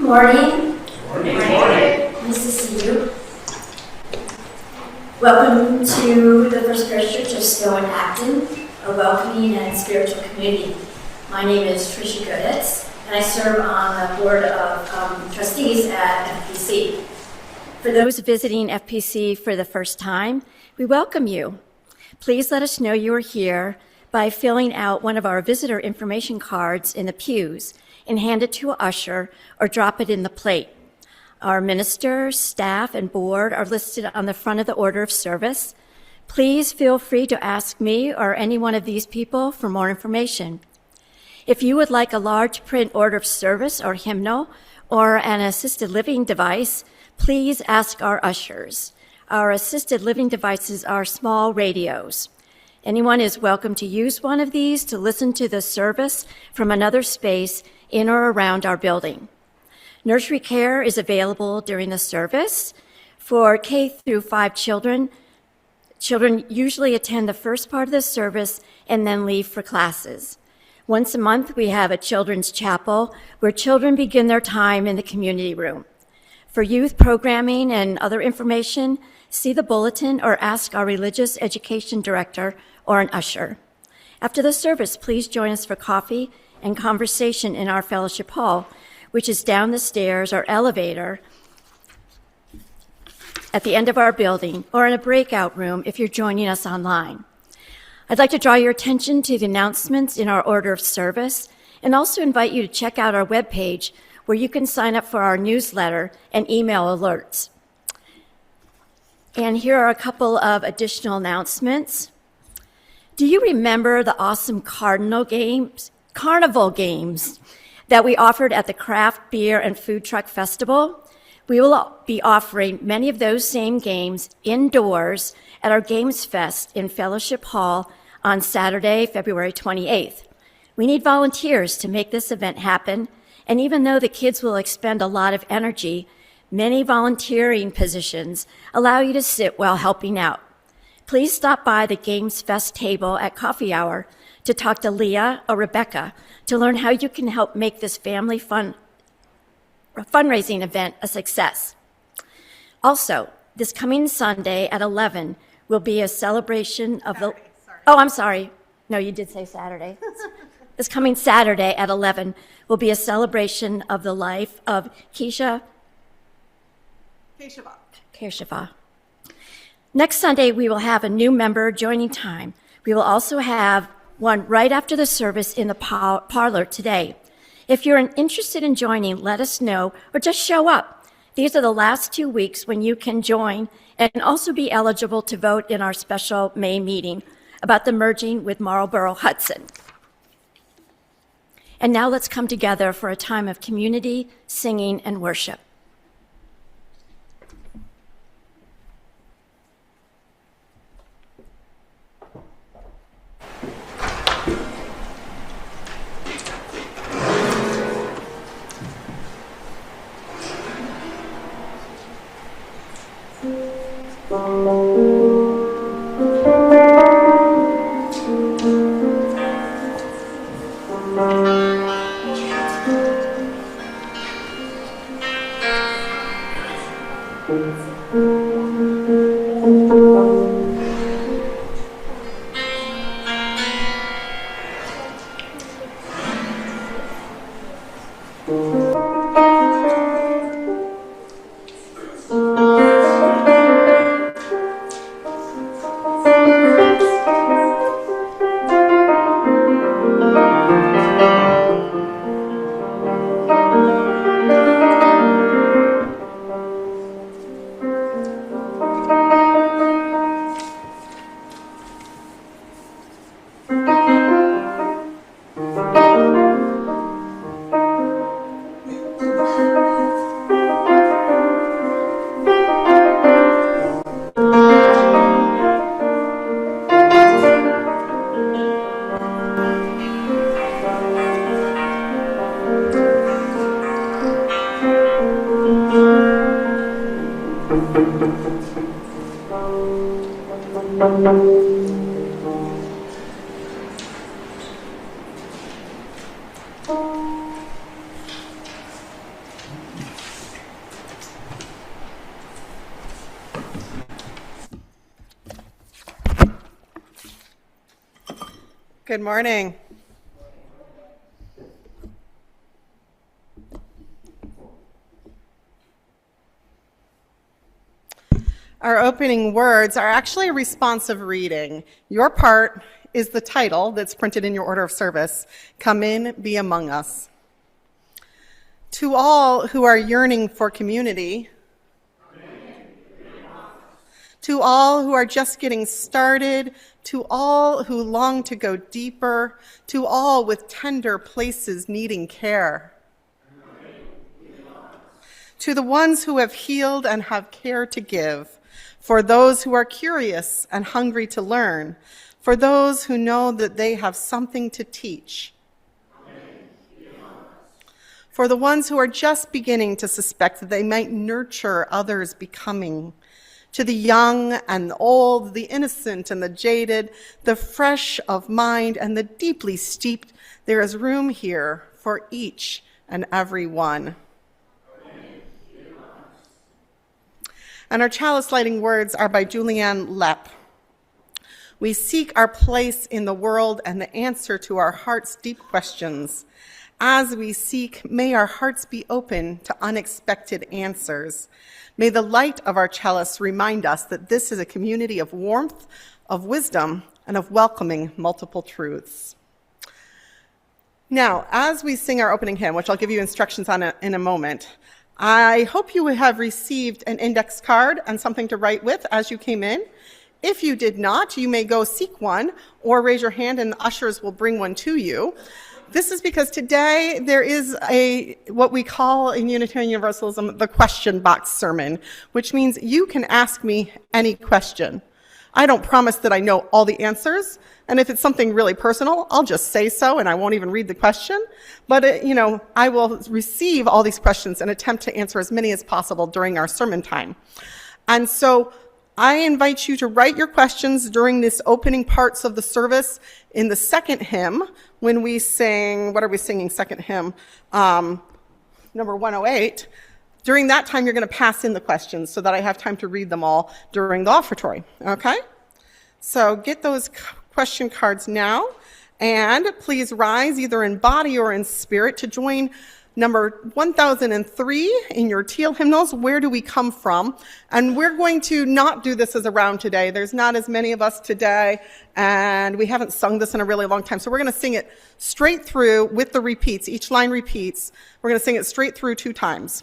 Morning. Morning. Nice to see you. Welcome to the First Parish Church of Stowe and Acton, a welcoming and spiritual community. My name is Trisha Guditz, and I serve on the board of trustees at FPC. For those visiting FPC for the first time, we welcome you. Please let us know you are here by filling out one of our visitor information cards in the pews and hand it to an usher or drop it in the plate. Our ministers, staff, and board are listed on the front of the order of service. Please feel free to ask me or any one of these people for more information. If you would like a large print order of service or hymnal or an assisted living device, please ask our ushers. Our assisted living devices are small radios. Anyone is welcome to use one of these to listen to the service from another space in or around our building. Nursery care is available during the service. For K through 5 children usually attend the first part of the service and then leave for classes. Once a month, we have a children's chapel where children begin their time in the community room. For youth programming and other information, see the bulletin or ask our religious education director or an usher. After the service, please join us for coffee and conversation in our fellowship hall, which is down the stairs or elevator at the end of our building, or in a breakout room if you're joining us online. I'd like to draw your attention to the announcements in our order of service and also invite you to check out our webpage where you can sign up for our newsletter and email alerts. And here are a couple of additional announcements. Do you remember the awesome carnival games that we offered at the Craft Beer and Food Truck Festival? We will be offering many of those same games indoors at our Games Fest in Fellowship Hall on Saturday, February 28th. We need volunteers to make this event happen, and even though the kids will expend a lot of energy, many volunteering positions allow you to sit while helping out. Please stop by the Games Fest table at coffee hour to talk to Leah or Rebecca to learn how you can help make this family fundraising event a success. Also, this coming Sunday at 11 will be a celebration of the... Oh, I'm sorry. No, you did say Saturday. This coming Saturday at 11 will be a celebration of the life of Keshava. Next Sunday, we will have a new member joining time. We will also have one right after the service in the parlor today. If you're interested in joining, let us know or just show up. These are the last 2 weeks when you can join and also be eligible to vote in our special May meeting about the merging with Marlborough-Hudson. And now let's come together for a time of community, singing, and worship. Good morning. Our opening words are actually a responsive reading. Your part is the title that's printed in your order of service, Come In, Be Among Us. To all who are yearning for community, to all who are just getting started, to all who long to go deeper, to all with tender places needing care. To the ones who have healed and have care to give, for those who are curious and hungry to learn, for those who know that they have something to teach. For the ones who are just beginning to suspect that they might nurture others becoming. To the young and the old, the innocent and the jaded, the fresh of mind and the deeply steeped, there is room here for each and every one. And our chalice lighting words are by Julianne Lepp. We seek our place in the world and the answer to our heart's deep questions. As we seek, may our hearts be open to unexpected answers. May the light of our chalice remind us that this is a community of warmth, of wisdom, and of welcoming multiple truths. Now, as we sing our opening hymn, which I'll give you instructions on in a moment, I hope you have received an index card and something to write with as you came in. If you did not, you may go seek one or raise your hand and the ushers will bring one to you. This is because today there is what we call in Unitarian Universalism the question box sermon, which means you can ask me any question. I don't promise that I know all the answers, and if it's something really personal, I'll just say so and I won't even read the question. But I will receive all these questions and attempt to answer as many as possible during our sermon time. And so I invite you to write your questions during this opening parts of the service in the second hymn when we sing, what are we singing, second hymn, number 108. During that time, you're going to pass in the questions so that I have time to read them all during the offertory, okay? So get those question cards now, and please rise either in body or in spirit to join number 1003 in your teal hymnals, Where Do We Come From? And we're going to not do this as a round today. There's not as many of us today, and we haven't sung this in a really long time. So we're going to sing it straight through with the repeats. Each line repeats. We're going to sing it straight through 2 times.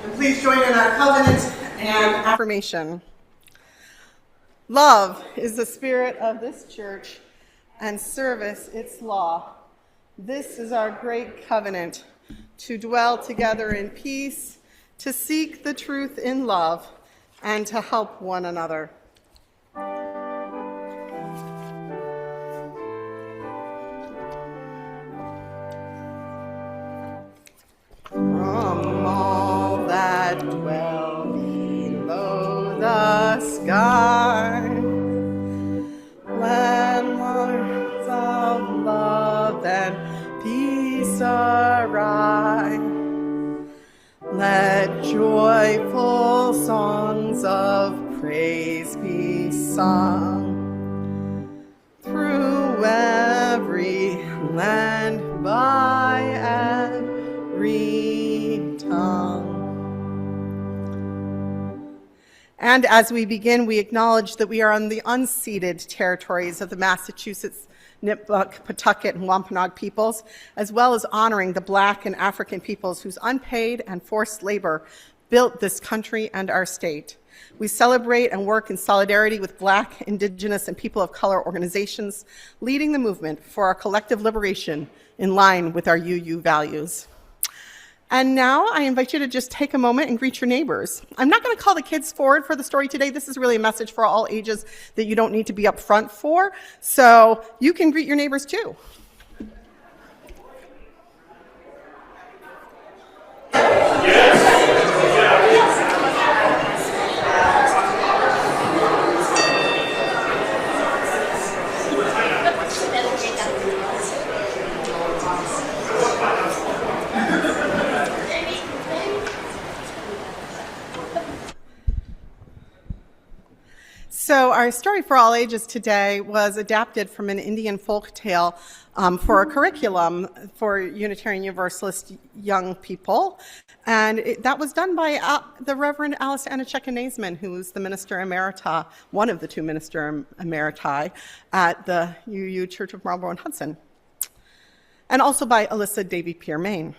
And please join in our covenant and affirmation. Love is the spirit of this church, and service its law. This is our great covenant, to dwell together in peace, to seek the truth in love, and to help one another. From all that dwell below the sky, landlords of love and peace arise. Let joyful songs of praise be sung through every land, by every tongue. And as we begin, we acknowledge that we are on the unceded territories of the Massachusetts, Nipmuc, Pawtucket, and Wampanoag peoples, as well as honoring the Black and African peoples whose unpaid and forced labor built this country and our state. We celebrate and work in solidarity with Black, Indigenous, and people of color organizations, leading the movement for our collective liberation in line with our UU values. And now I invite you to just take a moment and greet your neighbors. I'm not going to call the kids forward for the story today. This is really a message for all ages that you don't need to be up front for. So you can greet your neighbors too. So our story for all ages today was adapted from an Indian folk tale for a curriculum for Unitarian Universalist young people. And that was done by the Reverend Alice Anacheka-Naisman, who was the Minister Emerita, one of the two Minister Emeriti at the UU Church of Marlborough and Hudson. And also by Alyssa Davy Pierre-Main.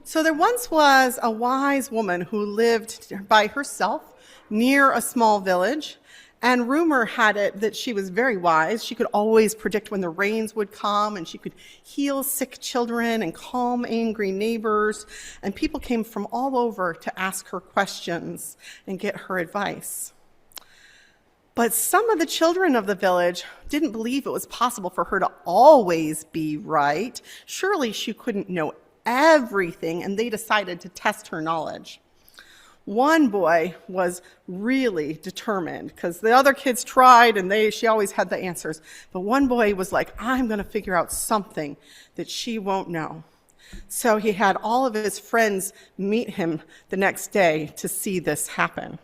So there once was a wise woman who lived by herself near a small village, and rumor had it that she was very wise. She could always predict when the rains would come, and she could heal sick children and calm angry neighbors, and people came from all over to ask her questions and get her advice. But some of the children of the village didn't believe it was possible for her to always be right. Surely she couldn't know everything, and they decided to test her knowledge. One boy was really determined because the other kids tried and she always had the answers. But one boy was like, I'm going to figure out something that she won't know. So he had all of his friends meet him the next day to see this happen.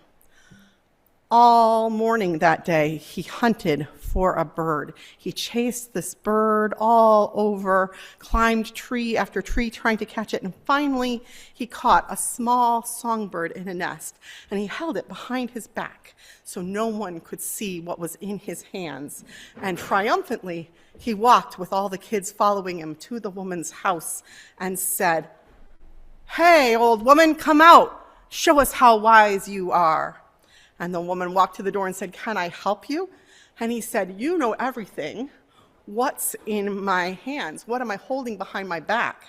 All morning that day, he hunted for a bird. He chased this bird all over, climbed tree after tree trying to catch it, and finally he caught a small songbird in a nest, and he held it behind his back so no one could see what was in his hands. And triumphantly, he walked with all the kids following him to the woman's house and said, "Hey, old woman, come out. Show us how wise you are." And the woman walked to the door and said, "Can I help you?" And he said, "You know everything. What's in my hands? What am I holding behind my back?"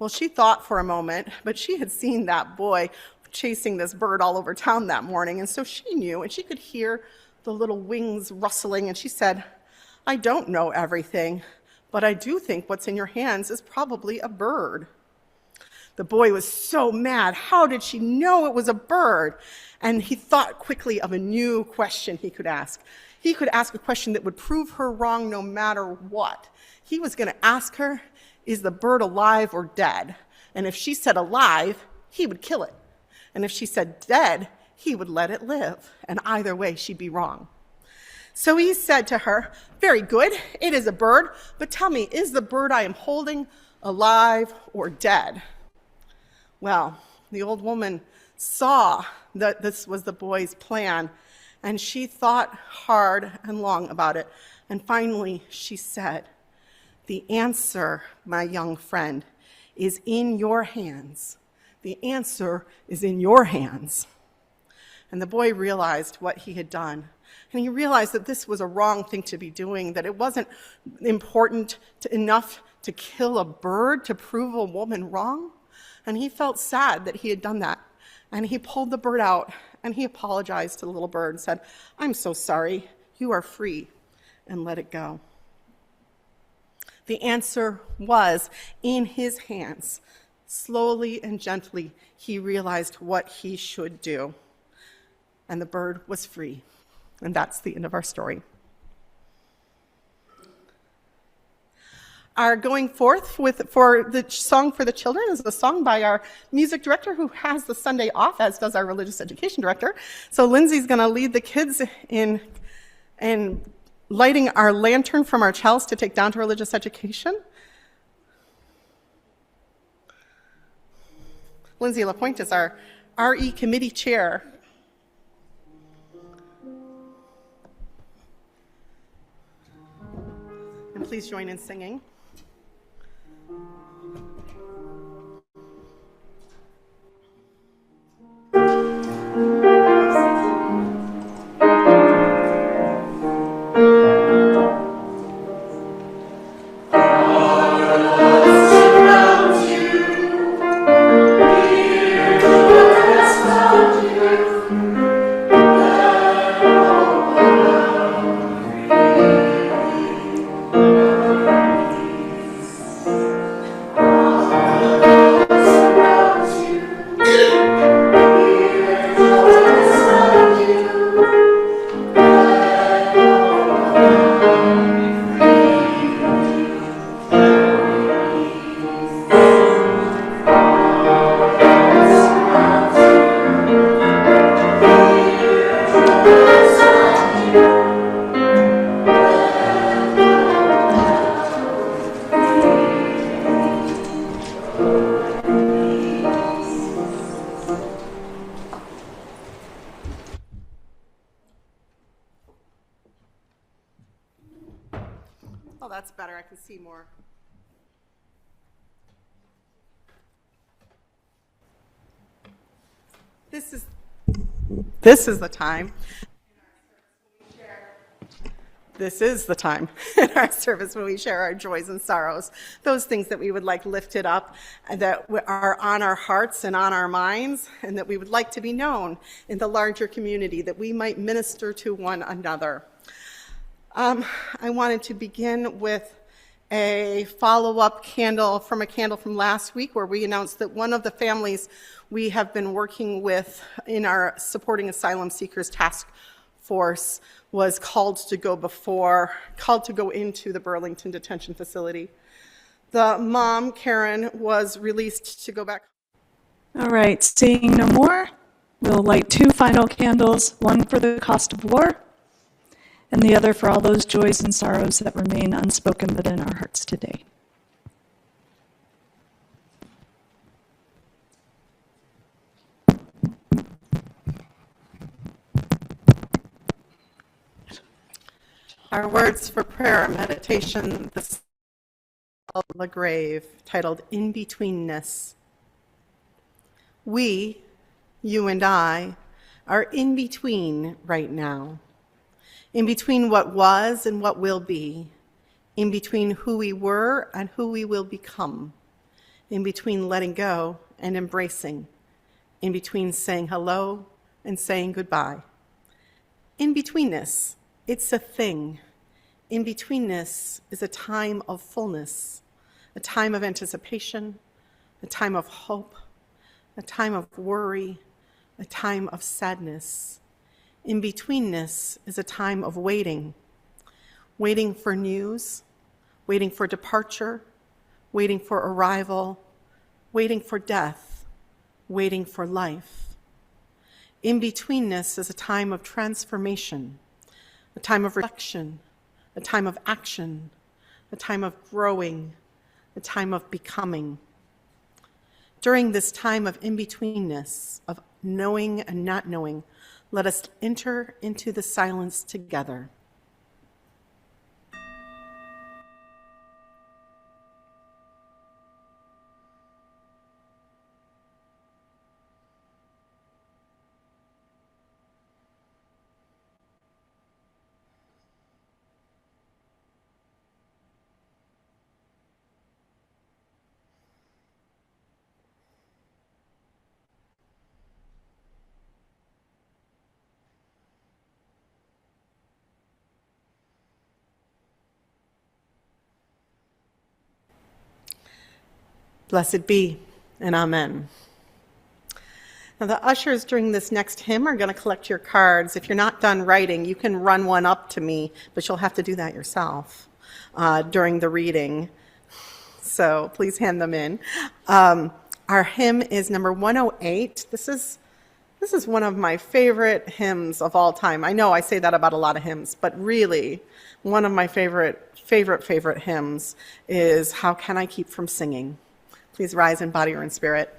Well, she thought for a moment, but she had seen that boy chasing this bird all over town that morning, and so she knew, and she could hear the little wings rustling, and she said, "I don't know everything, but I do think what's in your hands is probably a bird." The boy was so mad. How did she know it was a bird? And he thought quickly of a new question he could ask. He could ask a question that would prove her wrong no matter what. He was going to ask her, is the bird alive or dead? And if she said alive, he would kill it. And if she said dead, he would let it live. And either way, she'd be wrong. So he said to her, "Very good, it is a bird, but tell me, is the bird I am holding alive or dead?" Well, the old woman saw that this was the boy's plan, and she thought hard and long about it. And finally, she said, "The answer, my young friend, is in your hands. The answer is in your hands. And the boy realized what he had done. And he realized that this was a wrong thing to be doing, that it wasn't important enough to kill a bird to prove a woman wrong. And he felt sad that he had done that. And he pulled the bird out, and he apologized to the little bird and said, "I'm so sorry. You are free," and let it go. The answer was in his hands. Slowly and gently, he realized what he should do. And the bird was free. And that's the end of our story. Our going forth for the song for the children is a song by our music director who has the Sunday off, as does our religious education director. So Lindsay's going to lead the kids in lighting our lantern from our chalice to take down to religious education. Lindsay Lapointe is our RE committee chair. And please join in singing. Oh, that's better. I can see more. This is the time. This is the time in our service when we share our joys and sorrows, those things that we would like lifted up, and that are on our hearts and on our minds, and that we would like to be known in the larger community, that we might minister to one another. I wanted to begin with a follow-up candle from last week, where we announced that one of the families we have been working with in our Supporting Asylum Seekers Task Force was called to go into the Burlington Detention Facility. The mom, Karen, was released to go back. All right, seeing no more, we'll light 2 final candles, one for the cost of war, and the other for all those joys and sorrows that remain unspoken within our hearts today. Our words for prayer meditation, the of LaGrave, titled In-Betweenness. We, you and I, are in between right now. In between what was and what will be. In between who we were and who we will become. In between letting go and embracing. In between saying hello and saying goodbye. In-betweenness, it's a thing. In-betweenness is a time of fullness, a time of anticipation, a time of hope, a time of worry, a time of sadness. In-betweenness is a time of waiting, waiting for news, waiting for departure, waiting for arrival, waiting for death, waiting for life. In-betweenness is a time of transformation, a time of reflection, a time of action, a time of growing, a time of becoming. During this time of in-betweenness, of knowing and not knowing, let us enter into the silence together. Blessed be, and amen. Now the ushers during this next hymn are going to collect your cards. If you're not done writing, you can run one up to me, but you'll have to do that yourself during the reading. So please hand them in. Our hymn is number 108. This is one of my favorite hymns of all time. I know I say that about a lot of hymns, but really one of my favorite hymns is How Can I Keep From Singing? Please rise in body or in spirit.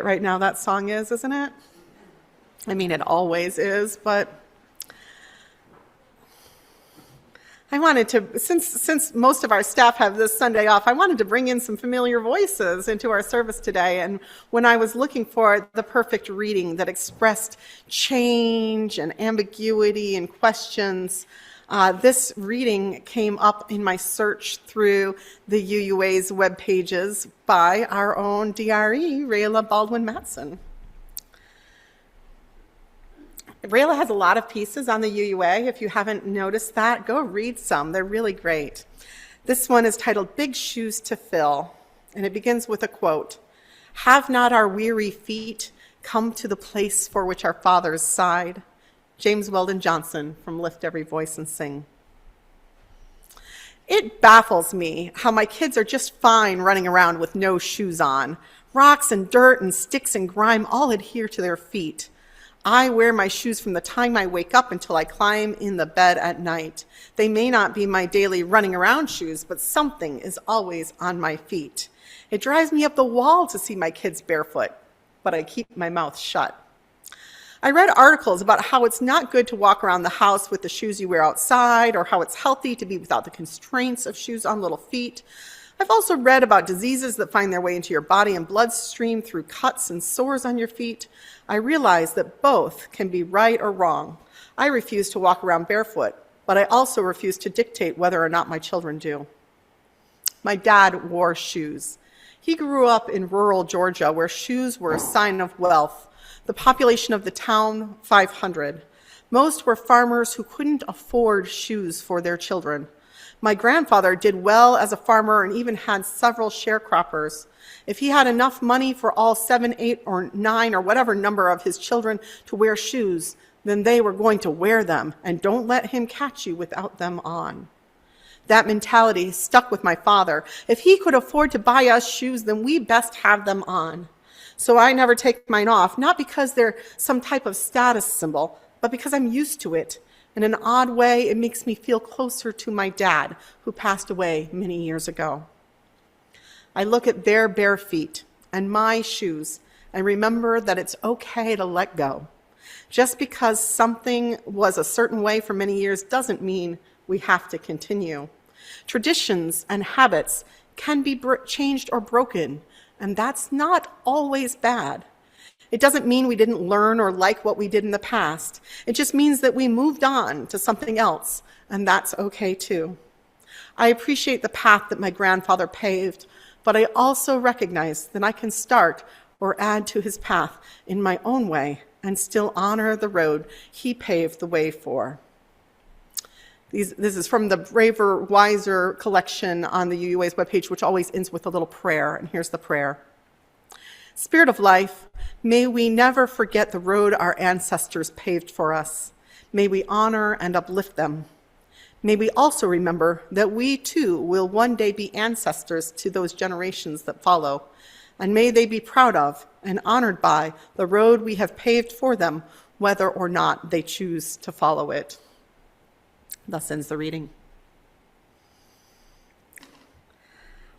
Right now that song is, isn't it? I mean, it always is, but I wanted to, since most of our staff have this Sunday off, I wanted to bring in some familiar voices into our service today. And when I was looking for the perfect reading that expressed change and ambiguity and questions, this reading came up in my search through the UUA's web pages by our own DRE, Rayla Baldwin-Matson. Rayla has a lot of pieces on the UUA. If you haven't noticed that, go read some. They're really great. This one is titled Big Shoes to Fill, and it begins with a quote, "Have not our weary feet come to the place for which our fathers sighed?" James Weldon Johnson from Lift Every Voice and Sing. It baffles me how my kids are just fine running around with no shoes on. Rocks and dirt and sticks and grime all adhere to their feet. I wear my shoes from the time I wake up until I climb in the bed at night. They may not be my daily running around shoes, but something is always on my feet. It drives me up the wall to see my kids barefoot, but I keep my mouth shut. I read articles about how it's not good to walk around the house with the shoes you wear outside, or how it's healthy to be without the constraints of shoes on little feet. I've also read about diseases that find their way into your body and bloodstream through cuts and sores on your feet. I realize that both can be right or wrong. I refuse to walk around barefoot, but I also refuse to dictate whether or not my children do. My dad wore shoes. He grew up in rural Georgia, where shoes were a sign of wealth. The population of the town, 500. Most were farmers who couldn't afford shoes for their children. My grandfather did well as a farmer and even had several sharecroppers. If he had enough money for all 7, 8, or 9, or whatever number of his children to wear shoes, then they were going to wear them, and don't let him catch you without them on. That mentality stuck with my father. If he could afford to buy us shoes, then we best have them on. So I never take mine off, not because they're some type of status symbol, but because I'm used to it. In an odd way, it makes me feel closer to my dad, who passed away many years ago. I look at their bare feet and my shoes and remember that it's okay to let go. Just because something was a certain way for many years doesn't mean we have to continue. Traditions and habits can be changed or broken, and that's not always bad. It doesn't mean we didn't learn or like what we did in the past. It just means that we moved on to something else, and that's okay too. I appreciate the path that my grandfather paved, but I also recognize that I can start or add to his path in my own way and still honor the road he paved the way for. This is from the Braver, Wiser collection on the UUA's webpage, which always ends with a little prayer, and here's the prayer. Spirit of life, may we never forget the road our ancestors paved for us. May we honor and uplift them. May we also remember that we too will one day be ancestors to those generations that follow, and may they be proud of and honored by the road we have paved for them, whether or not they choose to follow it. Thus ends the reading.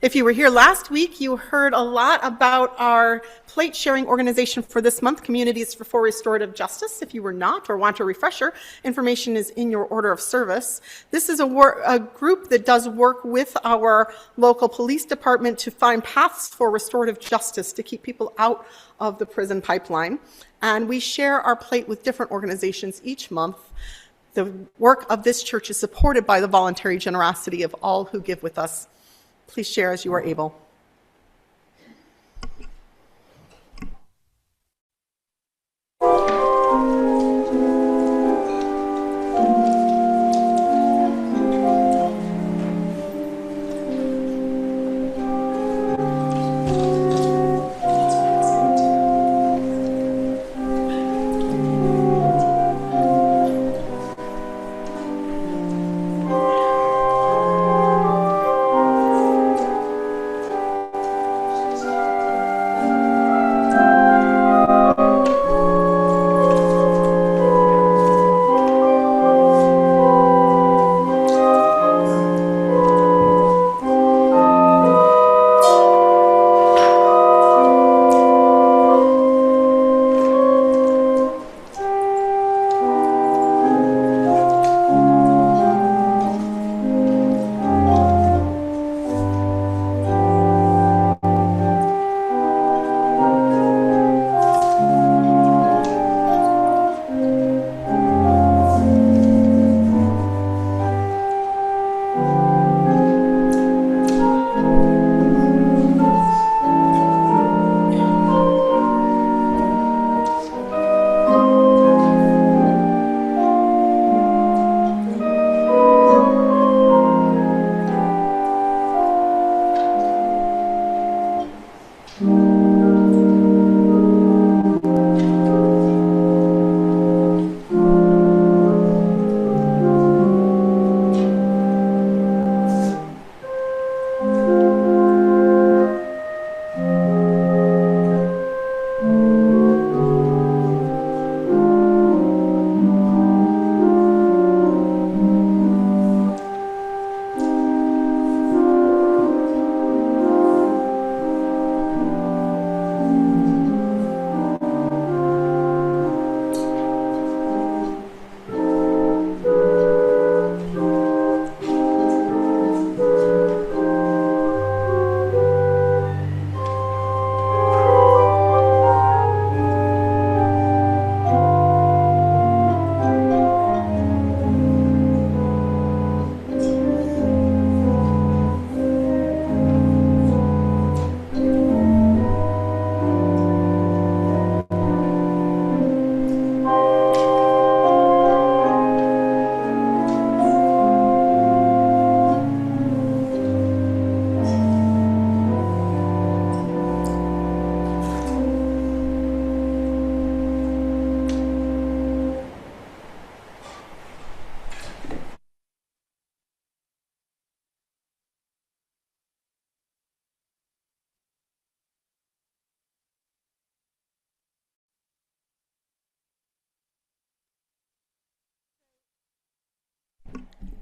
If you were here last week, you heard a lot about our plate sharing organization for this month, Communities for Restorative Justice. If you were not or want a refresher, information is in your order of service. This is a group that does work with our local police department to find paths for restorative justice to keep people out of the prison pipeline. And we share our plate with different organizations each month. The work of this church is supported by the voluntary generosity of all who give with us. Please share as you are able.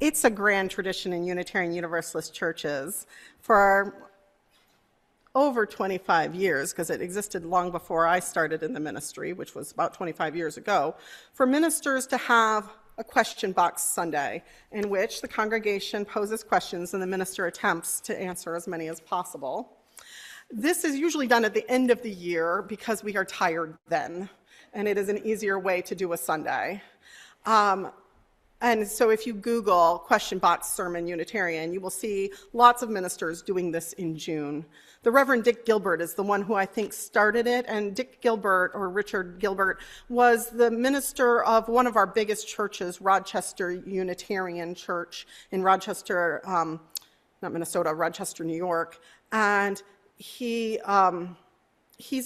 It's a grand tradition in Unitarian Universalist churches for over 25 years, because it existed long before I started in the ministry, which was about 25 years ago, for ministers to have a question box Sunday in which the congregation poses questions and the minister attempts to answer as many as possible. This is usually done at the end of the year because we are tired then, and it is an easier way to do a Sunday. And so if you Google question box sermon Unitarian, you will see lots of ministers doing this in June. The Reverend Dick Gilbert is the one who I think started it, and Dick Gilbert, or Richard Gilbert, was the minister of one of our biggest churches, Rochester Unitarian Church in Rochester, not Minnesota, Rochester, New York. And he's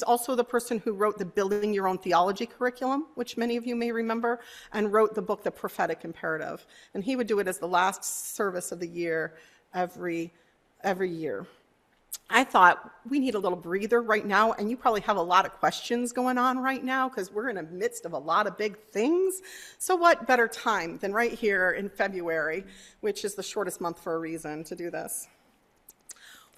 also the person who wrote the Building Your Own Theology curriculum, which many of you may remember, and wrote the book, The Prophetic Imperative. And he would do it as the last service of the year every year. I thought, we need a little breather right now, and you probably have a lot of questions going on right now because we're in the midst of a lot of big things. So what better time than right here in February, which is the shortest month for a reason to do this.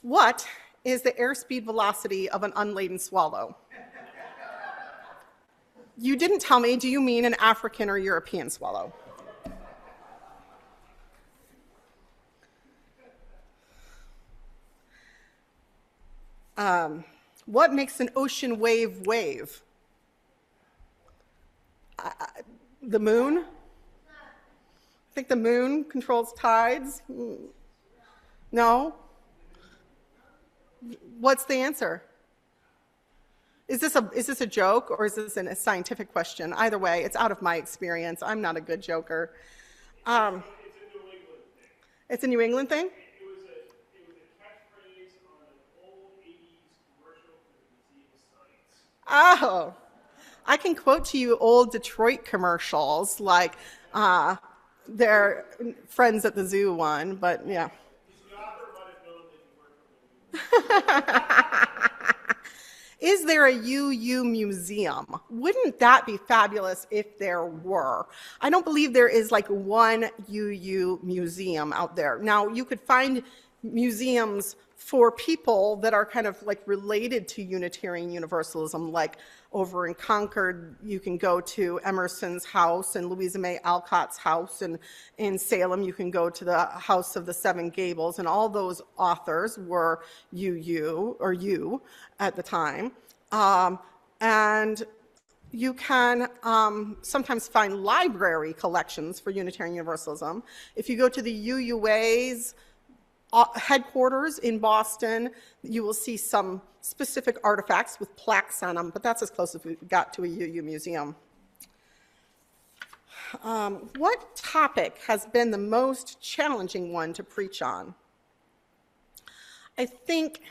What is the airspeed velocity of an unladen swallow? You didn't tell me, do you mean an African or European swallow? What makes an ocean wave wave? The moon? I think the moon controls tides. No? What's the answer? Is this a joke, or is this a scientific question? Either way, it's out of my experience. I'm not a good joker. It's a New England thing. It's a New England thing? It was a catchphrase on an old 80s commercial for the Museum of Science. Oh, I can quote to you old Detroit commercials, like their Friends at the Zoo one, but yeah. The author might have known that you worked for the Is there a UU museum? Wouldn't that be fabulous if there were? I don't believe there is like one UU museum out there. Now, you could find museums for people that are kind of like related to Unitarian Universalism, like over in Concord, you can go to Emerson's house, and Louisa May Alcott's house, and in Salem, you can go to the House of the Seven Gables, and all those authors were UU, or U at the time. And you can sometimes find library collections for Unitarian Universalism. If you go to the UUA's headquarters in Boston, you will see some specific artifacts with plaques on them, but that's as close as we got to a UU museum. What topic has been the most challenging one to preach on? I think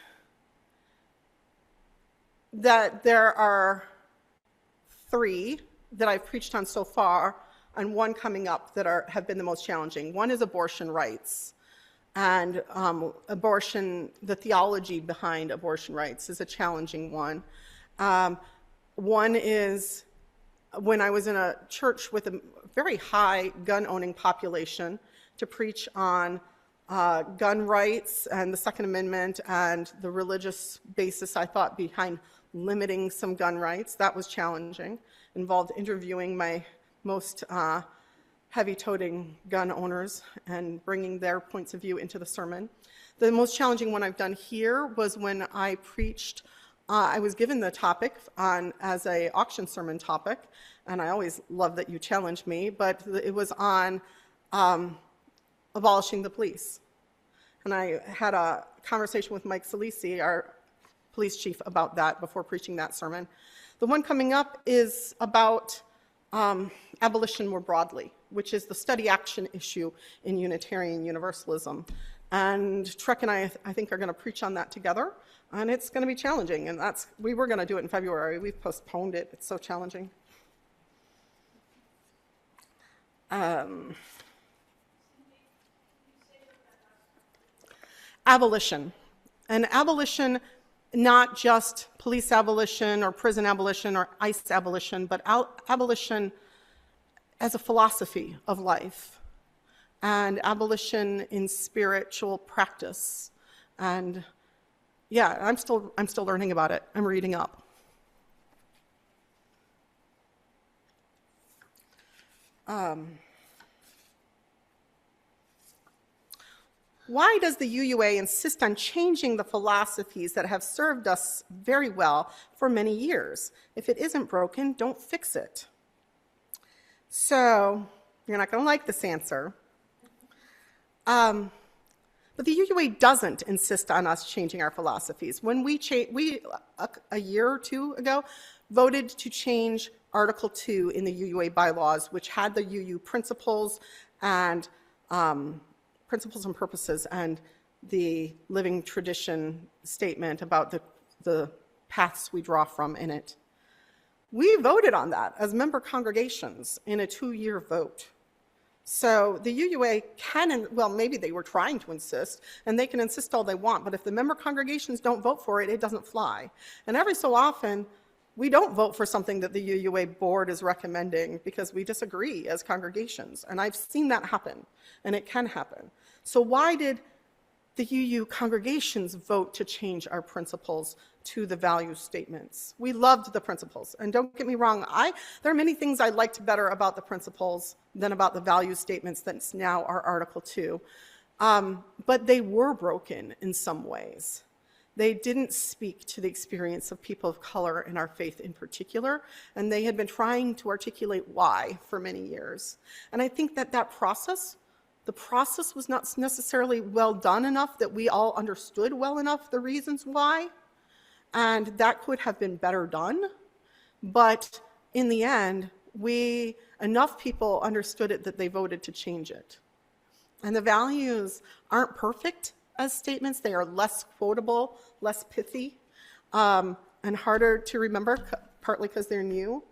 that there are 3 that I've preached on so far, and one coming up that have been the most challenging. One is abortion rights. And abortion, the theology behind abortion rights is a challenging one. One is when I was in a church with a very high gun-owning population to preach on gun rights and the Second Amendment and the religious basis, I thought, behind limiting some gun rights. That was challenging. Involved interviewing my most heavy-toting gun owners and bringing their points of view into the sermon. The most challenging one I've done here was when I preached, I was given the topic as a auction sermon topic, and I always love that you challenge me, but it was on abolishing the police. And I had a conversation with Mike Salisi, our police chief, about that before preaching that sermon. The one coming up is about abolition more broadly, which is the study action issue in Unitarian Universalism. And Trek and I think, are going to preach on that together, and it's going to be challenging. And we were going to do it in February. We've postponed it. It's so challenging. Abolition. And abolition, not just police abolition or prison abolition or ICE abolition, but abolition as a philosophy of life. and abolition in spiritual practice. And yeah, I'm still learning about it. I'm reading up. Why does the UUA insist on changing the philosophies that have served us very well for many years? If it isn't broken, don't fix it. So, you're not going to like this answer. But the UUA doesn't insist on us changing our philosophies. When we a year or two ago, voted to change Article 2 in the UUA bylaws, which had the UU principles and purposes and the living tradition statement about the paths we draw from in it. We voted on that as member congregations in a 2-year vote. So the UUA can, well, maybe they were trying to insist, and they can insist all they want, but if the member congregations don't vote for it, it doesn't fly. And every so often, we don't vote for something that the UUA board is recommending because we disagree as congregations. And I've seen that happen, and it can happen. So why did the UU congregations vote to change our principles to the value statements? We loved the principles. And don't get me wrong, there are many things I liked better about the principles than about the value statements that's now our Article 2. But they were broken in some ways. They didn't speak to the experience of people of color in our faith in particular, and they had been trying to articulate why for many years. And I think that the process was not necessarily well done enough that we all understood well enough the reasons why, and that could have been better done. But in the end, enough people understood it that they voted to change it. And the values aren't perfect as statements. They are less quotable, less pithy, and harder to remember, partly because they're new.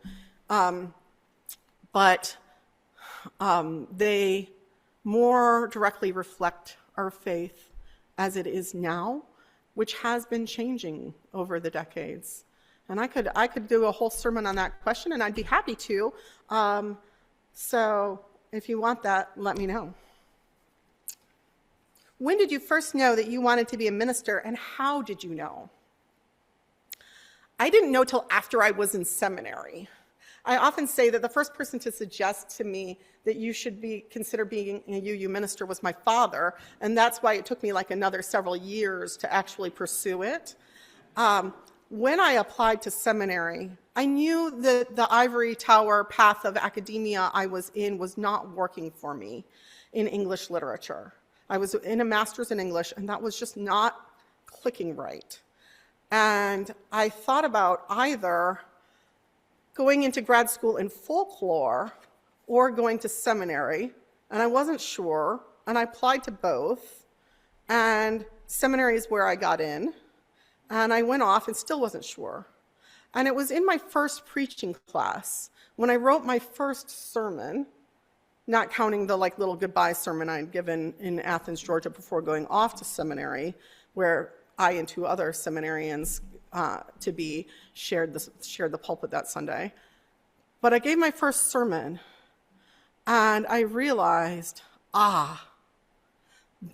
But they more directly reflect our faith as it is now, which has been changing over the decades. And I could do a whole sermon on that question, and I'd be happy to. So if you want that, let me know. When did you first know that you wanted to be a minister, and how did you know? I didn't know till after I was in seminary. I often say that the first person to suggest to me that you should consider being a UU minister was my father, and that's why it took me like another several years to actually pursue it. When I applied to seminary, I knew that the ivory tower path of academia I was in was not working for me in English literature. I was in a master's in English, and that was just not clicking right. And I thought about either going into grad school in folklore or going to seminary, and I wasn't sure, and I applied to both, and seminary is where I got in, and I went off and still wasn't sure. And it was in my first preaching class when I wrote my first sermon, not counting the little goodbye sermon I'd given in Athens, Georgia before going off to seminary, where I and 2 other seminarians shared the pulpit that Sunday. But I gave my first sermon, and I realized,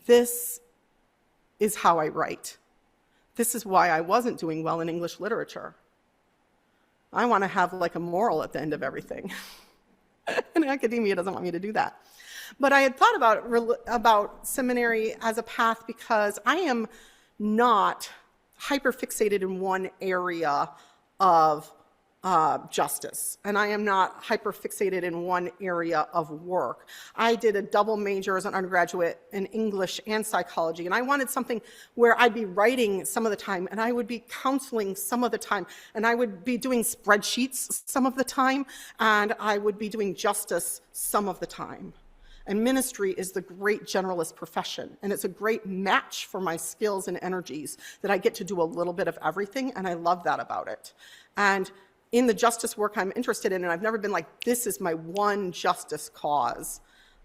this is how I write. This is why I wasn't doing well in English literature. I want to have a moral at the end of everything. And academia doesn't want me to do that. But I had thought about seminary as a path because I am not hyper-fixated in one area of justice, and I am not hyper-fixated in one area of work. I did a double major as an undergraduate in English and psychology, and I wanted something where I'd be writing some of the time, and I would be counseling some of the time, and I would be doing spreadsheets some of the time, and I would be doing justice some of the time. And ministry is the great generalist profession, and it's a great match for my skills and energies that I get to do a little bit of everything, and I love that about it. And in the justice work I'm interested in, and I've never been this is my one justice cause.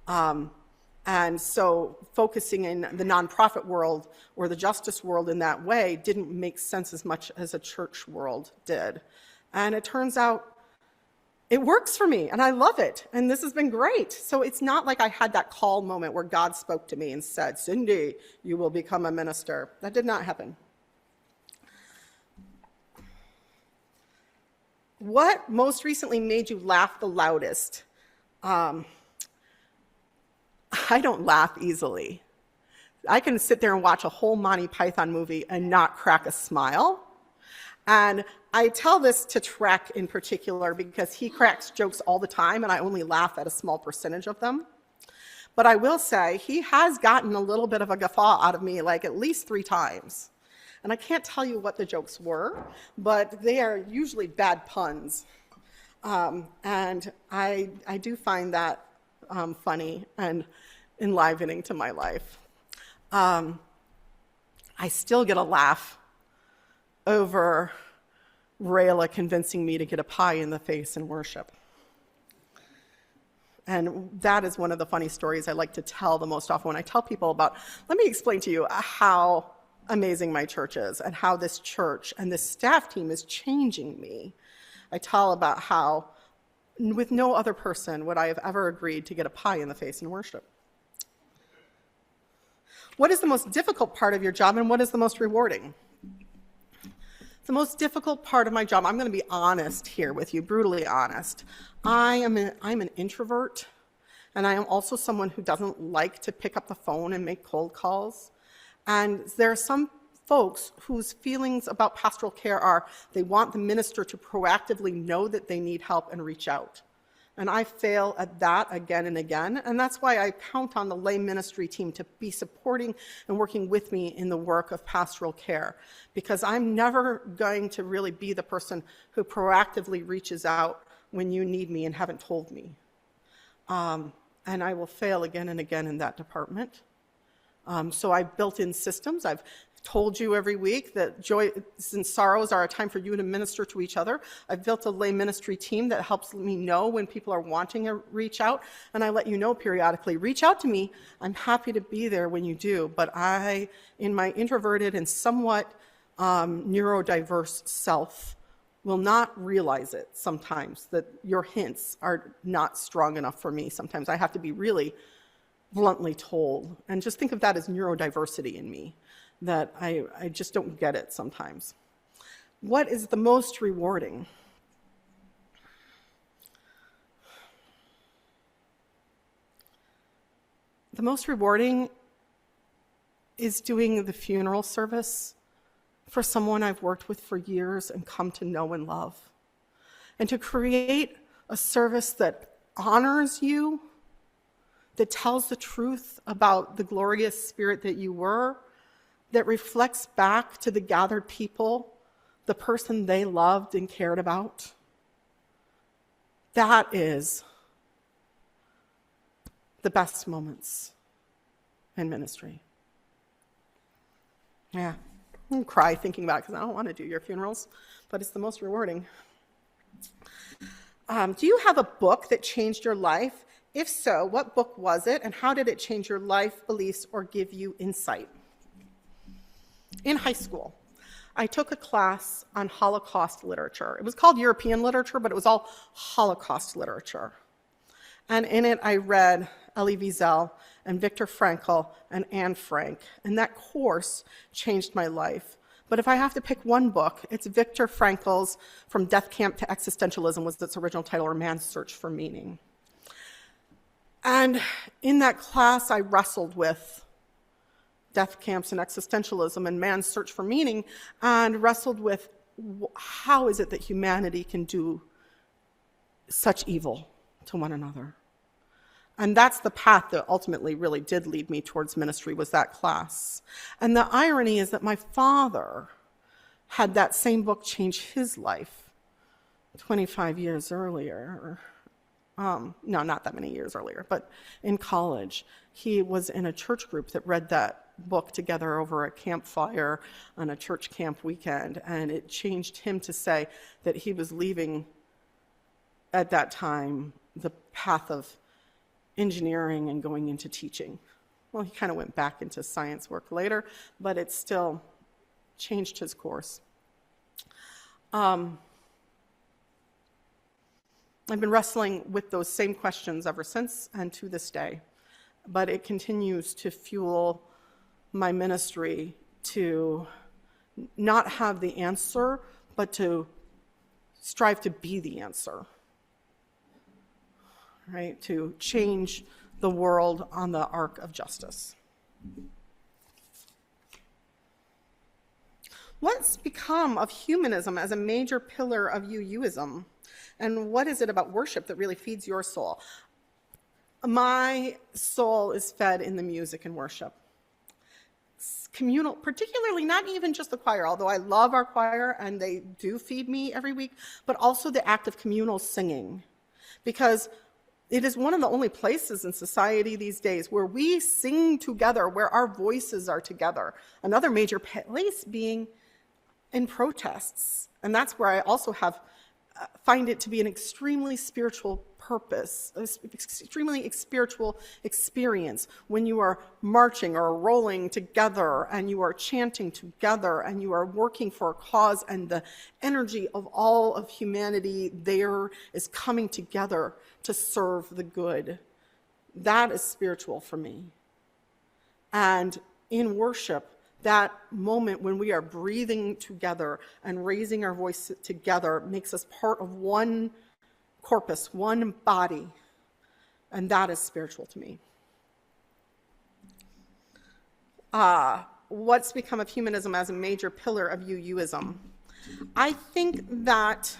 And so focusing in the nonprofit world or the justice world in that way didn't make sense as much as a church world did. And it turns out it works for me and I love it. And this has been great. So it's not like I had that call moment where God spoke to me and said, Cindy, you will become a minister. That did not happen. What most recently made you laugh the loudest? I don't laugh easily. I can sit there and watch a whole Monty Python movie and not crack a smile. And I tell this to Trek in particular because he cracks jokes all the time and I only laugh at a small percentage of them. But I will say he has gotten a little bit of a guffaw out of me like at least 3 times. And I can't tell you what the jokes were, but they are usually bad puns. And I do find that funny and enlivening to my life. I still get a laugh over Rayla convincing me to get a pie in the face in worship. And that is one of the funny stories I like to tell the most often when I tell people about, let me explain to you how amazing my church is and how this church and this staff team is changing me. I tell about how with no other person would I have ever agreed to get a pie in the face in worship. What is the most difficult part of your job and what is the most rewarding? The most difficult part of my job, I'm going to be honest here with you, brutally honest. I'm an introvert, and I am also someone who doesn't like to pick up the phone and make cold calls. And there are some folks whose feelings about pastoral care are they want the minister to proactively know that they need help and reach out. And I fail at that again and again, and that's why I count on the lay ministry team to be supporting and working with me in the work of pastoral care, because I'm never going to really be the person who proactively reaches out when you need me and haven't told me. And I will fail again and again in that department. So I've built in systems. I've told you every week that joys and sorrows are a time for you to minister to each other. I've built a lay ministry team that helps me know when people are wanting to reach out, and I let you know periodically, reach out to me. I'm happy to be there when you do, but I, in my introverted and somewhat neurodiverse self, will not realize it sometimes, that your hints are not strong enough for me. Sometimes I have to be really bluntly told, and just think of that as neurodiversity in me, that I just don't get it sometimes. What is the most rewarding? The most rewarding is doing the funeral service for someone I've worked with for years and come to know and love. And to create a service that honors you, that tells the truth about the glorious spirit that you were, that reflects back to the gathered people the person they loved and cared about. That is the best moments in ministry. Yeah, I'm gonna cry thinking about it because I don't want to do your funerals, but it's the most rewarding. Do you have a book that changed your life? If so, what book was it, and how did it change your life, beliefs, or give you insight? In high school, I took a class on Holocaust literature. It was called European literature, but it was all Holocaust literature. And in it, I read Elie Wiesel and Viktor Frankl and Anne Frank, and that course changed my life. But if I have to pick one book, it's Viktor Frankl's From Death Camp to Existentialism was its original title, or Man's Search for Meaning. And in that class, I wrestled with death camps and existentialism and man's search for meaning, and wrestled with how is it that humanity can do such evil to one another. And that's the path that ultimately really did lead me towards ministry, was that class. And the irony is that my father had that same book change his life 25 years earlier. No, not that many years earlier, but in college. He was in a church group that read that book together over a campfire on a church camp weekend, and it changed him to say that he was leaving at that time the path of engineering and going into teaching. Well, he kind of went back into science work later, but it still changed his course. I've been wrestling with those same questions ever since and to this day, but it continues to fuel my ministry to not have the answer, but to strive to be the answer, right? To change the world on the arc of justice. What's become of humanism as a major pillar of UUism? And what is it about worship that really feeds your soul? My soul is fed in the music and worship. It's communal, particularly not even just the choir, although I love our choir and they do feed me every week, but also the act of communal singing. Because it is one of the only places in society these days where we sing together, where our voices are together. Another major place being in protests. And that's where I also find it to be an extremely spiritual purpose, extremely spiritual experience when you are marching or rolling together and you are chanting together and you are working for a cause and the energy of all of humanity there is coming together to serve the good. That is spiritual for me. And in worship, that moment when we are breathing together and raising our voice together makes us part of one corpus, one body, and that is spiritual to me. What's become of humanism as a major pillar of UUism? I think that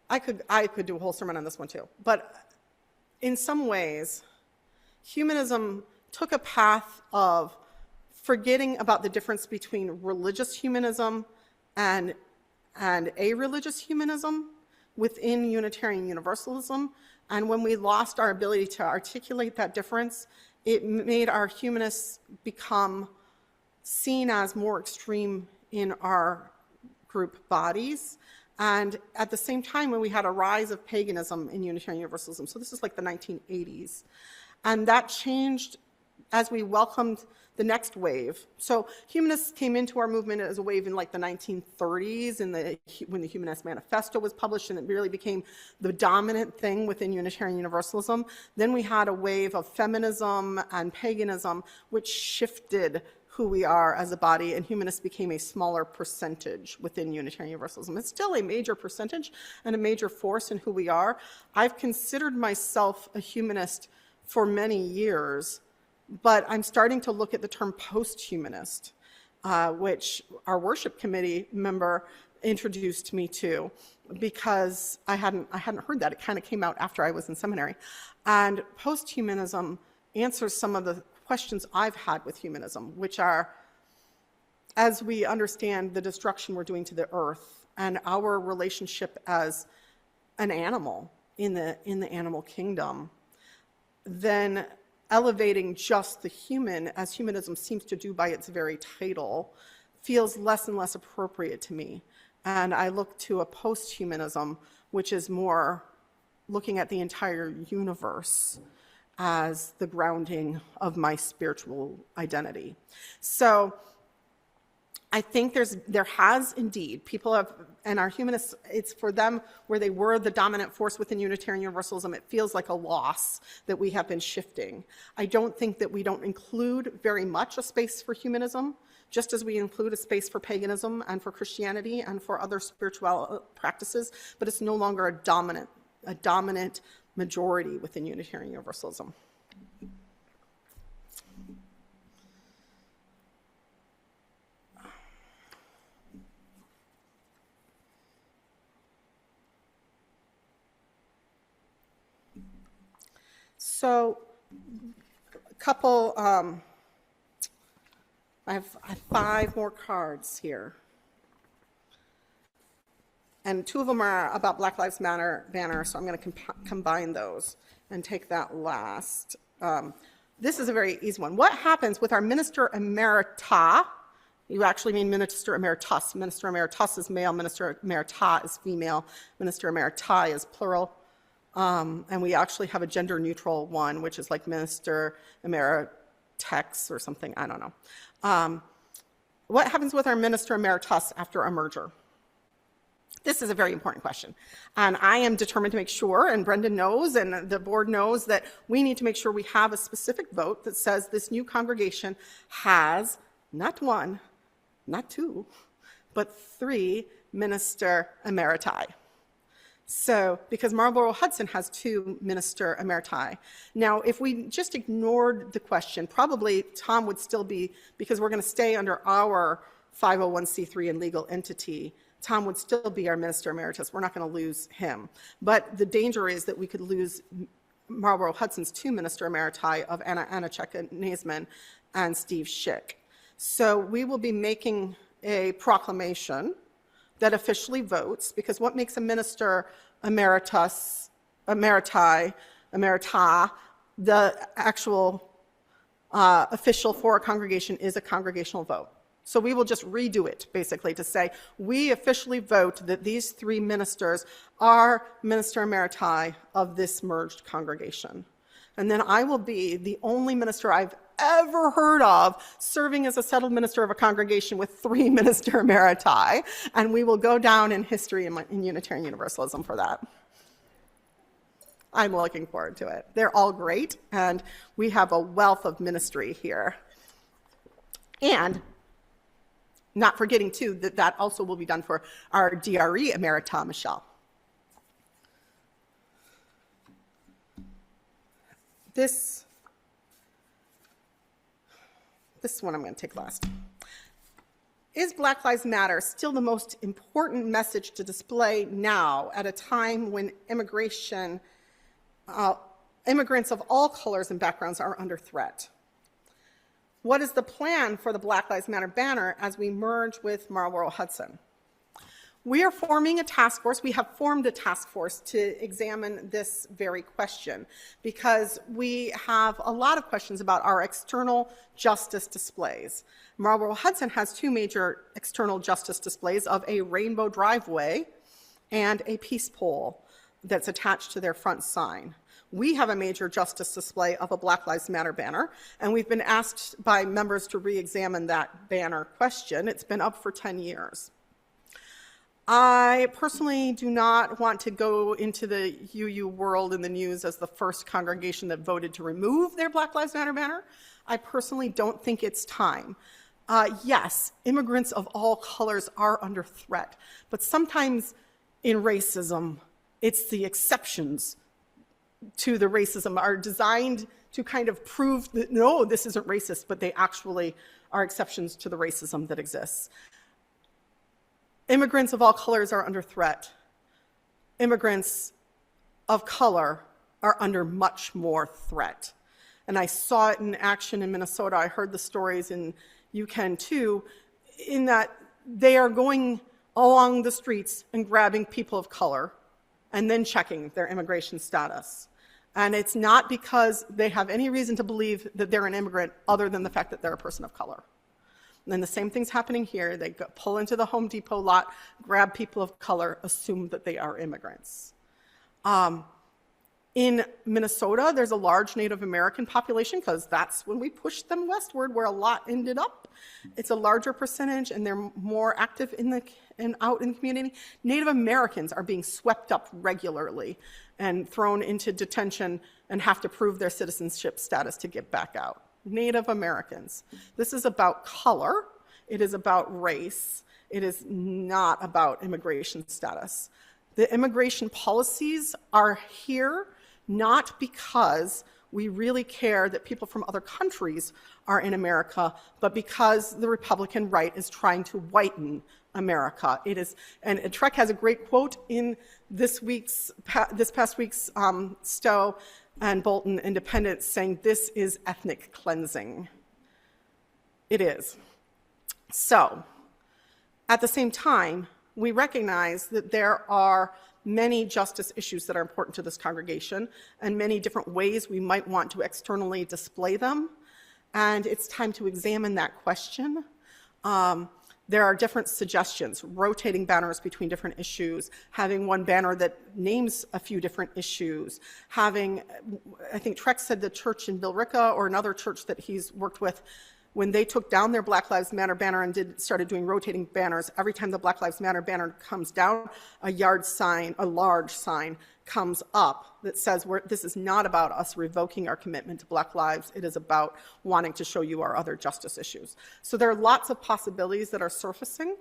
I could do a whole sermon on this one too, but in some ways, humanism took a path of forgetting about the difference between religious humanism and a-religious humanism within Unitarian Universalism. And when we lost our ability to articulate that difference, it made our humanists become seen as more extreme in our group bodies. And at the same time, when we had a rise of paganism in Unitarian Universalism, so this is like the 1980s, and that changed as we welcomed the next wave. So humanists came into our movement as a wave in like the 1930s when the Humanist Manifesto was published, and it really became the dominant thing within Unitarian Universalism. Then we had a wave of feminism and paganism, which shifted who we are as a body, and humanists became a smaller percentage within Unitarian Universalism. It's still a major percentage and a major force in who we are. I've considered myself a humanist for many years, but I'm starting to look at the term post-humanist, which our worship committee member introduced me to, because I hadn't heard that. It kind of came out after I was in seminary. And post-humanism answers some of the questions I've had with humanism, which are, as we understand the destruction we're doing to the earth and our relationship as an animal in the animal kingdom, then elevating just the human, as humanism seems to do by its very title, feels less and less appropriate to me. And I look to a post-humanism, which is more looking at the entire universe as the grounding of my spiritual identity. So I think there has indeed, people have, and our humanists, it's for them where they were the dominant force within Unitarian Universalism, it feels like a loss that we have been shifting. I don't think that we don't include very much a space for humanism, just as we include a space for paganism and for Christianity and for other spiritual practices, but it's no longer a dominant majority within Unitarian Universalism. So, a couple, I have 5 more cards here. And 2 of them are about Black Lives Matter banner, so I'm going to combine those and take that last. This is a very easy one. What happens with our Minister Emerita? You actually mean Minister Emeritus. Minister Emeritus is male, Minister Emerita is female, Minister Emerita is plural. And we actually have a gender-neutral one, which is like Minister Emeritex or something, I don't know. What happens with our Minister Emeritus after a merger? This is a very important question. And I am determined to make sure, and Brendan knows, and the board knows, that we need to make sure we have a specific vote that says this new congregation has not one, not two, but 3 minister emeriti. So, because Marlborough-Hudson has 2 minister emeriti. Now, if we just ignored the question, probably Tom would still be, because we're going to stay under our 501c3 and legal entity, Tom would still be our minister emeritus. We're not going to lose him. But the danger is that we could lose Marlborough-Hudson's 2 minister emeriti of Anna Anacheka-Naisman and Steve Schick. So we will be making a proclamation that officially votes, because what makes a minister emerita, the actual official for a congregation is a congregational vote. So we will just redo it, basically, to say we officially vote that these 3 ministers are minister emeriti of this merged congregation. And then I will be the only minister I've ever heard of serving as a settled minister of a congregation with 3 minister emeriti, and we will go down in history in Unitarian Universalism for that. I'm looking forward to it. They're all great, and we have a wealth of ministry here. And not forgetting, too, that that also will be done for our DRE emerita, Michelle. This one I'm going to take last. Is Black Lives Matter still the most important message to display now at a time when immigrants of all colors and backgrounds are under threat? What is the plan for the Black Lives Matter banner as we merge with Marlborough-Hudson? We are forming a task force. We have formed a task force to examine this very question, because we have a lot of questions about our external justice displays. Marlborough-Hudson has 2 major external justice displays of a rainbow driveway and a peace pole that's attached to their front sign. We have a major justice display of a Black Lives Matter banner, and we've been asked by members to re-examine that banner question. It's been up for 10 years. I personally do not want to go into the UU world in the news as the first congregation that voted to remove their Black Lives Matter banner. I personally don't think it's time. Yes, immigrants of all colors are under threat, but sometimes in racism, it's the exceptions to the racism are designed to kind of prove that, no, this isn't racist, but they actually are exceptions to the racism that exists. Immigrants of all colors are under threat. Immigrants of color are under much more threat. And I saw it in action in Minnesota. I heard the stories, and you can too, in that they are going along the streets and grabbing people of color and then checking their immigration status. And it's not because they have any reason to believe that they're an immigrant other than the fact that they're a person of color. And then the same thing's happening here. They pull into the Home Depot lot, grab people of color, assume that they are immigrants. In Minnesota, there's a large Native American population, because that's when we pushed them westward where a lot ended up. It's a larger percentage, and they're more active out in the community. Native Americans are being swept up regularly and thrown into detention and have to prove their citizenship status to get back out. Native Americans. This is about color. It is about race. It is not about immigration status. The immigration policies are here not because we really care that people from other countries are in America, but because the Republican right is trying to whiten America. It is, and Trek has a great quote in this past week's Stowe and Bolton Independent saying, "This is ethnic cleansing." It is. So, at the same time, we recognize that there are many justice issues that are important to this congregation and many different ways we might want to externally display them. And it's time to examine that question. There are different suggestions, rotating banners between different issues, having one banner that names a few different issues, having, I think Trek said the church in Billerica or another church that he's worked with When they took down their Black Lives Matter banner and started doing rotating banners, every time the Black Lives Matter banner comes down, a large sign comes up that says, this is not about us revoking our commitment to Black lives. It is about wanting to show you our other justice issues. So there are lots of possibilities that are surfacing,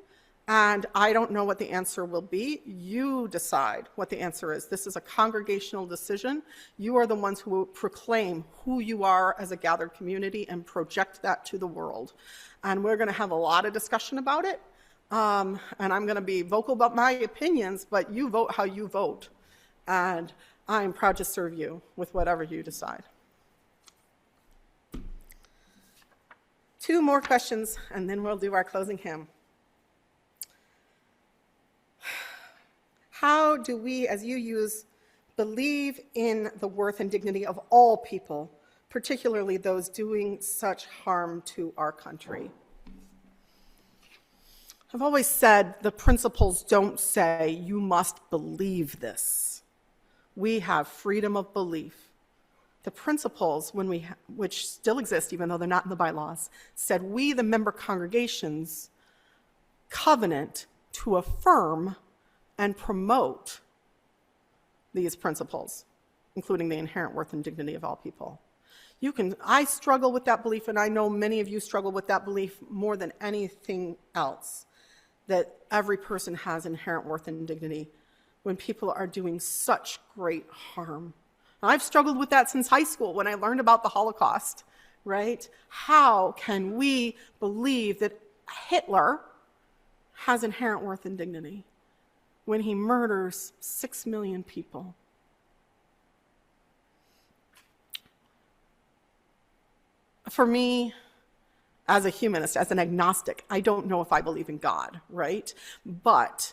and I don't know what the answer will be. You decide what the answer is. This is a congregational decision. You are the ones who will proclaim who you are as a gathered community and project that to the world. And we're going to have a lot of discussion about it. And I'm going to be vocal about my opinions, but you vote how you vote. And I am proud to serve you with whatever you decide. 2 more questions, and then we'll do our closing hymn. How do we, as you use, believe in the worth and dignity of all people, particularly those doing such harm to our country? I've always said the principles don't say you must believe this. We have freedom of belief. The principles, which still exist even though they're not in the bylaws, said we, the member congregations, covenant to affirm and promote these principles, including the inherent worth and dignity of all people. I struggle with that belief, and I know many of you struggle with that belief more than anything else, that every person has inherent worth and dignity when people are doing such great harm. I've struggled with that since high school when I learned about the Holocaust, right? How can we believe that Hitler has inherent worth and dignity when he murders 6 million people? For me, as a humanist, as an agnostic, I don't know if I believe in God, right? But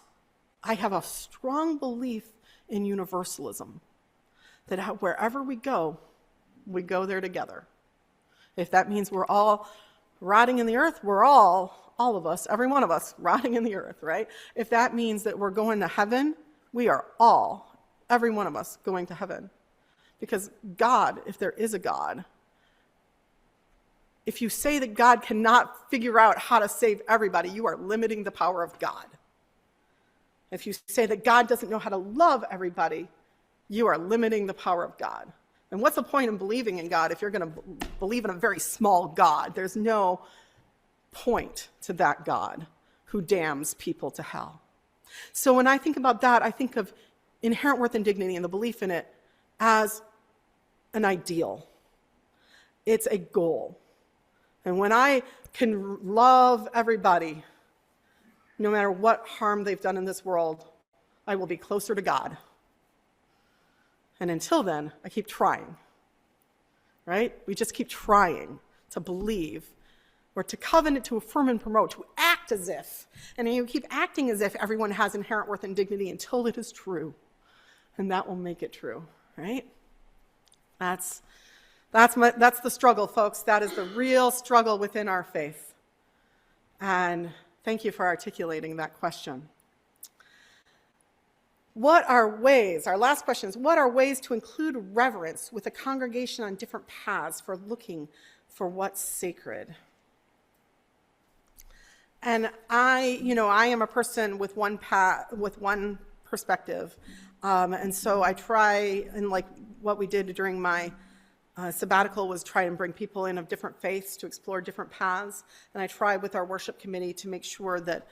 I have a strong belief in universalism, that wherever we go there together. If that means we're all rotting in the earth, we're all of us, every one of us, rotting in the earth, right? If that means that we're going to heaven, we are all, every one of us, going to heaven. Because God, if there is a God, if you say that God cannot figure out how to save everybody, you are limiting the power of God. If you say that God doesn't know how to love everybody, you are limiting the power of God. And what's the point in believing in God if you're going to believe in a very small God? There's no point to that God who damns people to hell. So when I think about that, I think of inherent worth and dignity and the belief in it as an ideal. It's a goal. And when I can love everybody, no matter what harm they've done in this world, I will be closer to God. And until then, I keep trying, right? We just keep trying to believe, or to covenant, to affirm and promote, to act as if. And you keep acting as if everyone has inherent worth and dignity until it is true. And that will make it true, right? That's the struggle, folks. That is the real struggle within our faith. And thank you for articulating that question. What are ways, our last question is, what are ways to include reverence with a congregation on different paths for looking for what's sacred? And I am a person with one path, with one perspective. And so I try, and like what we did during my sabbatical was try and bring people in of different faiths to explore different paths. And I try with our worship committee to make sure that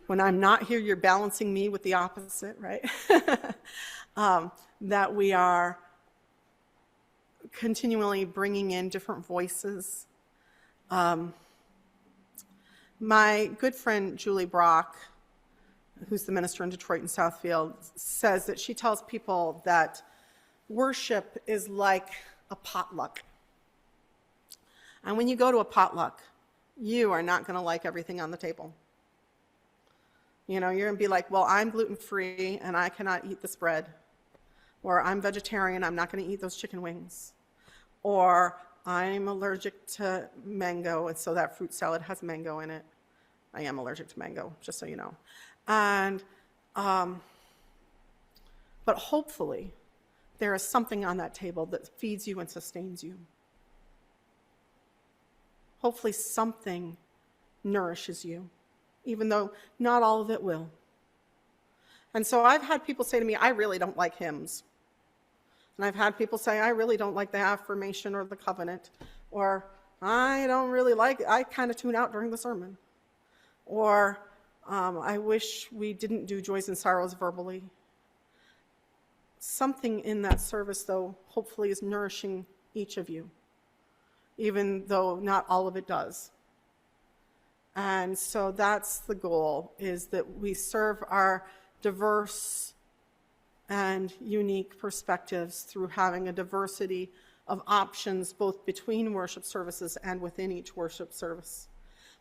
when I'm not here, you're balancing me with the opposite, right? That we are continually bringing in different voices. My good friend Julie Brock, who's the minister in Detroit and Southfield, says that she tells people that worship is like a potluck. And when you go to a potluck, you are not going to like everything on the table. You know, you're going to be like, well, I'm gluten-free and I cannot eat this bread. Or I'm vegetarian, I'm not going to eat those chicken wings. Or I'm allergic to mango, and so that fruit salad has mango in it. I am allergic to mango, just so you know. And, but hopefully, there is something on that table that feeds you and sustains you. hopefully something nourishes you, even though not all of it will. And so I've had people say to me, I really don't like hymns. And I've had people say, I really don't like the Affirmation or the Covenant. Or I don't really like, I kind of tune out during the sermon. Or I wish we didn't do joys and sorrows verbally. Something in that service, though, hopefully is nourishing each of you, even though not all of it does. And so that's the goal, is that we serve our diverse and unique perspectives through having a diversity of options both between worship services and within each worship service.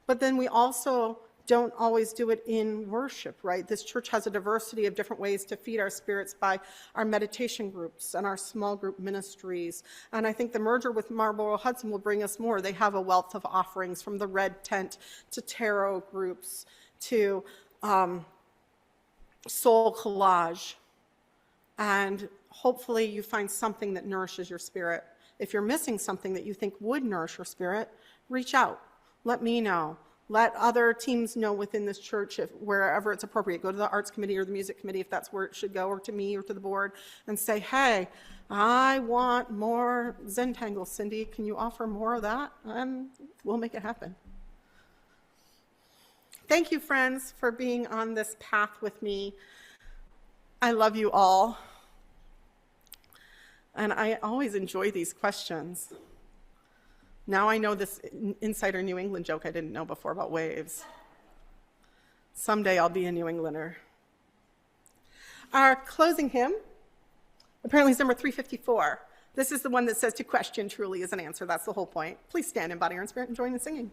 But then we also don't always do it in worship, right? This church has a diversity of different ways to feed our spirits by our meditation groups and our small group ministries. And I think the merger with Marlborough Hudson will bring us more. They have a wealth of offerings, from the Red Tent to tarot groups to soul collage. And hopefully you find something that nourishes your spirit. If you're missing something that you think would nourish your spirit, reach out. Let me know. Let other teams know within this church, if wherever it's appropriate. Go to the arts committee or the music committee if that's where it should go, or to me or to the board, and say, hey, I want more Zentangle, Cindy. Can you offer more of that? And we'll make it happen. Thank you, friends, for being on this path with me. I love you all. And I always enjoy these questions. Now I know this insider New England joke I didn't know before about waves. Someday I'll be a New Englander. Our closing hymn, apparently is number 354. This is the one that says to question truly is an answer. That's the whole point. Please stand in body and spirit and join in singing.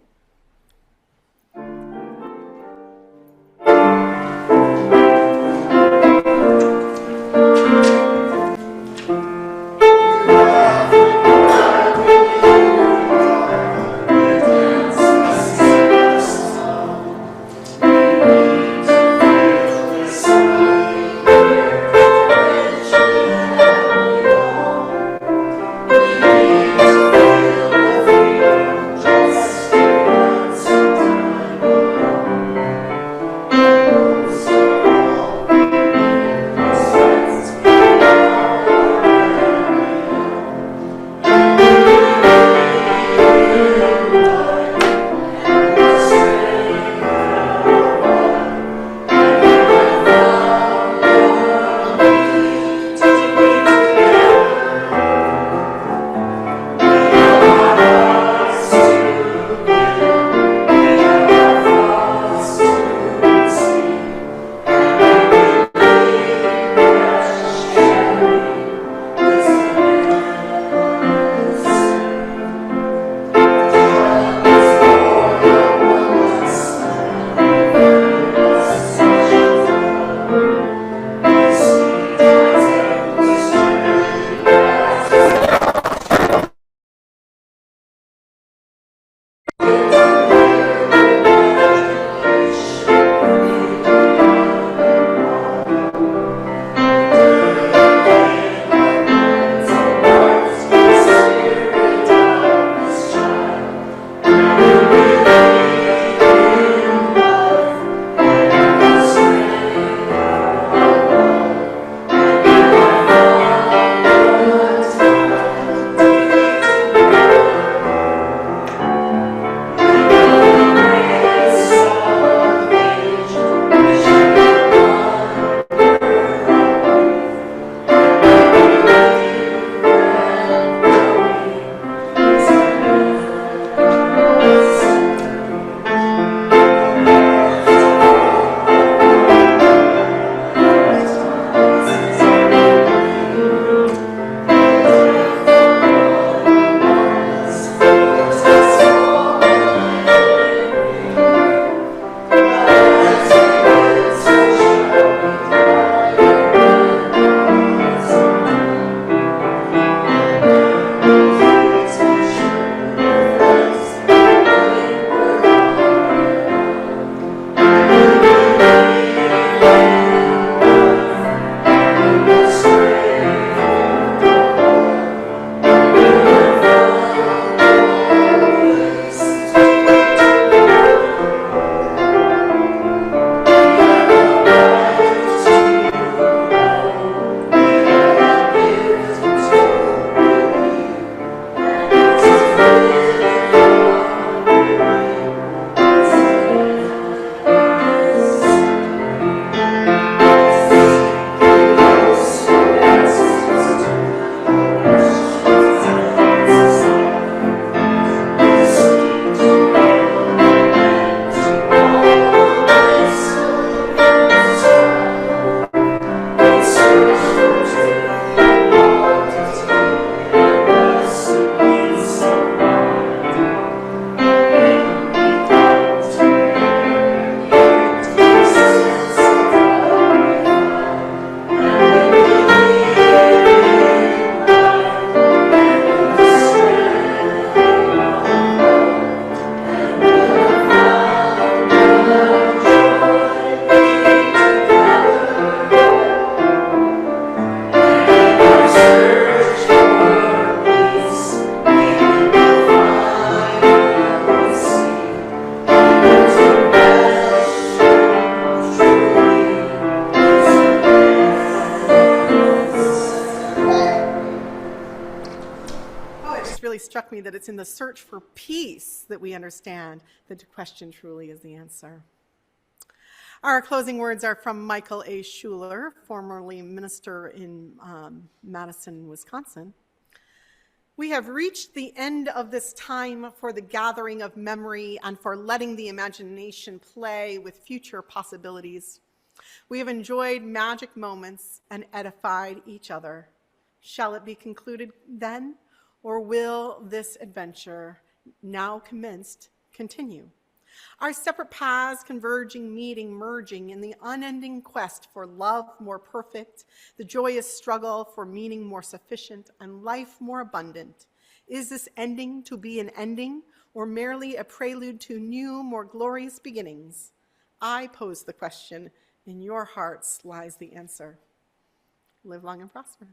struck me that it's in the search for peace that we understand that the question truly is the answer. Our closing words are from Michael A. Schuler, formerly minister in Madison, Wisconsin. We have reached the end of this time for the gathering of memory and for letting the imagination play with future possibilities. We have enjoyed magic moments and edified each other. Shall it be concluded then, or will this adventure, now commenced, continue? Our separate paths converging, meeting, merging in the unending quest for love more perfect, the joyous struggle for meaning more sufficient, and life more abundant. Is this ending to be an ending, or merely a prelude to new, more glorious beginnings? I pose the question. In your hearts lies the answer. Live long and prosper.